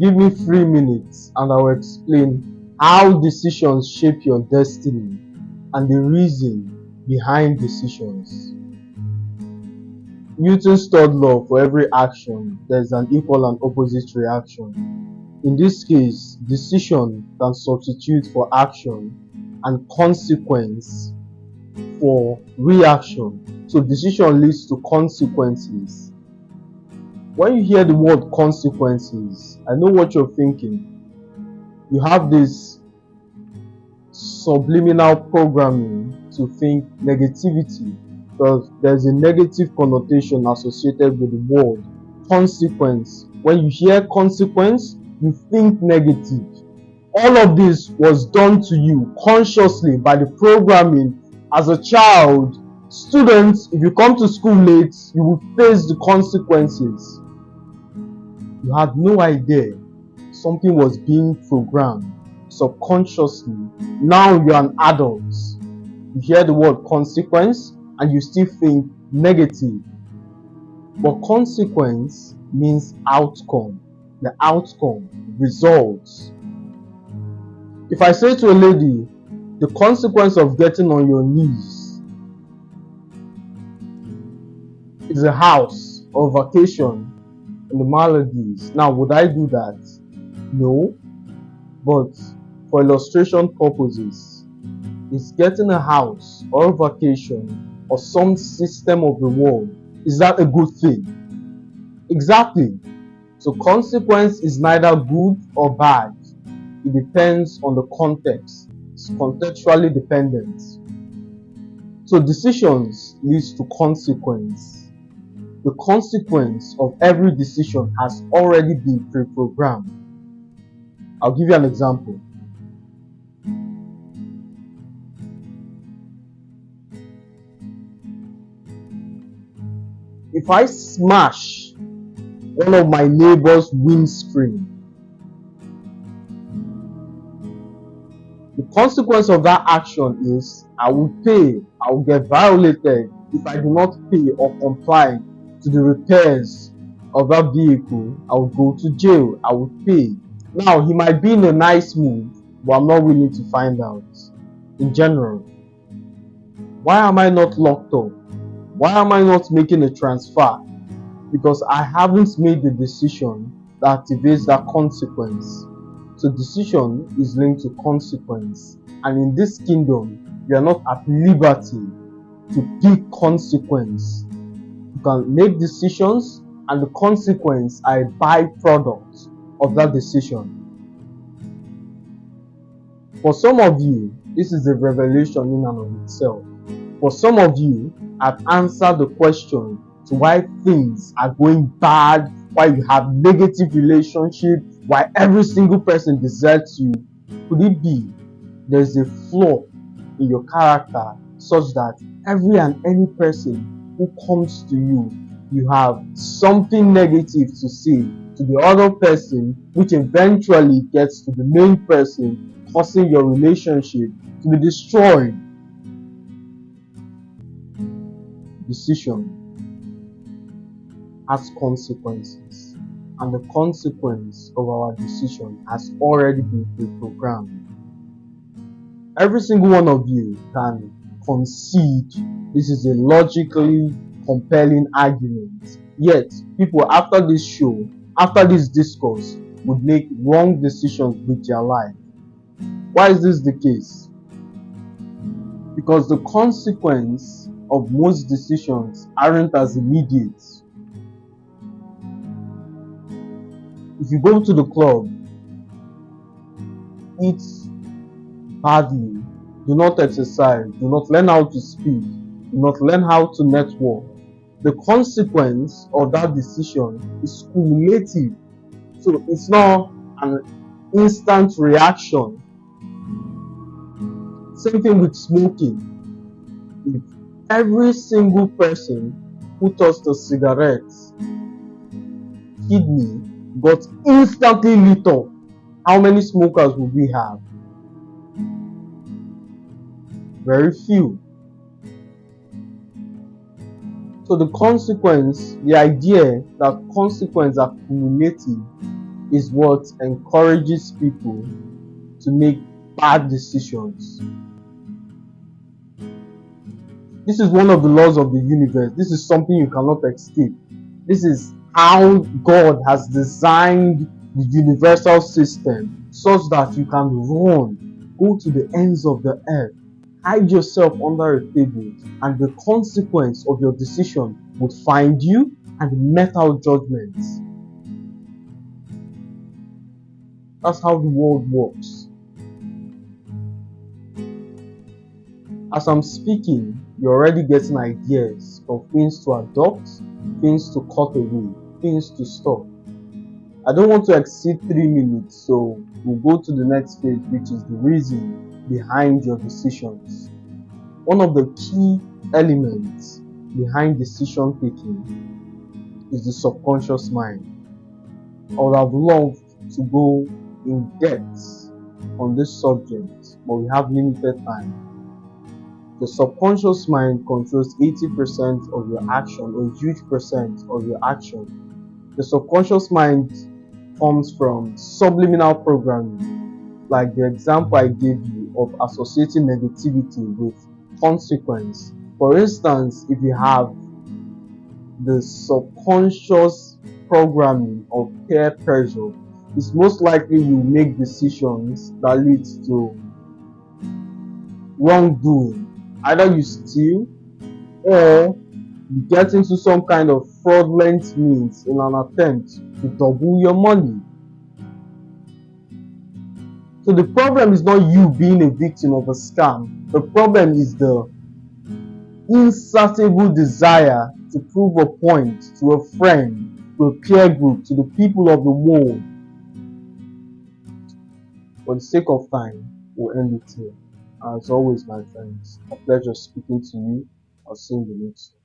Give me 3 minutes and I'll explain how decisions shape your destiny and the reason behind decisions. Newton's third law: for every action, there is an equal and opposite reaction. In this case, decision can substitute for action and consequence for reaction. So decision leads to consequences. When you hear the word consequences, I know what you're thinking. You have this subliminal programming to think negativity, because there's a negative connotation associated with the word consequence. When you hear consequence, you think negative. All of this was done to you consciously by the programming. As a child, students, if you come to school late, you will face the consequences. You had no idea something was being programmed subconsciously. Now you're an adult. You hear the word consequence and you still think negative. But consequence means outcome. The outcome, results. If I say to a lady, the consequence of getting on your knees is a house or vacation in the Maldives. Now, would I do that? No. But for illustration purposes, is getting a house or a vacation or some system of the world, is that a good thing? Exactly. So consequence is neither good or bad. It depends on the context. It's contextually dependent. So decisions leads to consequence. The consequence of every decision has already been pre-programmed. I'll give you an example. If I smash one of my neighbor's windscreen, the consequence of that action is I will pay. I will get violated if I do not pay or comply to the repairs of that vehicle. I will go to jail. I will pay. Now, he might be in a nice mood, but I'm not willing to find out. In general, why am I not locked up? Why am I not making a transfer? Because I haven't made the decision that activates that consequence. So decision is linked to consequence. And in this kingdom, you are not at liberty to pick consequence. You can make decisions, and the consequence are a byproduct of that decision. For some of you, this is a revelation in and of itself. For some of you, I've answered the question to why things are going bad, why you have negative relationship, why every single person deserts you. Could it be there's a flaw in your character such that every and any person who comes to you, you have something negative to say to the other person, which eventually gets to the main person, causing your relationship to be destroyed? Decision has consequences, and the consequence of our decision has already been pre-programmed. Every single one of you can concede this is a logically compelling argument. Yet, people after this show, after this discourse, would make wrong decisions with their life. Why is this the case? Because the consequence of most decisions aren't as immediate. If you go to the club, eat badly, do not exercise, do not learn how to speak, do not learn how to network, the consequence of that decision is cumulative. So it's not an instant reaction. Same thing with smoking. If every single person who touched a cigarette, kidney got instantly lit up, how many smokers would we have? Very few. So the consequence, the idea that consequences are cumulative, is what encourages people to make bad decisions. This is one of the laws of the universe. This is something you cannot escape. This is how God has designed the universal system such that you can run, go to the ends of the earth, hide yourself under a table, and the consequence of your decision would find you and met out judgments. That's how the world works. As I'm speaking, you're already getting ideas of things to adopt, things to cut away, things to stop. I don't want to exceed 3 minutes, so we'll go to the next page, which is the reason behind your decisions. One of the key elements behind decision taking is the subconscious mind. I would have loved to go in depth on this subject, but we have limited time. The subconscious mind controls 80% of your action, a huge percent of your action. The subconscious mind comes from subliminal programming, like the example I gave you of associating negativity with consequence. For instance, if you have the subconscious programming of peer pressure, it's most likely you make decisions that lead to wrongdoing. Either you steal or you get into some kind of fraudulent means in an attempt to double your money. So the problem is not you being a victim of a scam. The problem is the insatiable desire to prove a point to a friend, to a peer group, to the people of the world. For the sake of time, we'll end it here. As always, my friends, a pleasure speaking to you. I'll see you in the next one.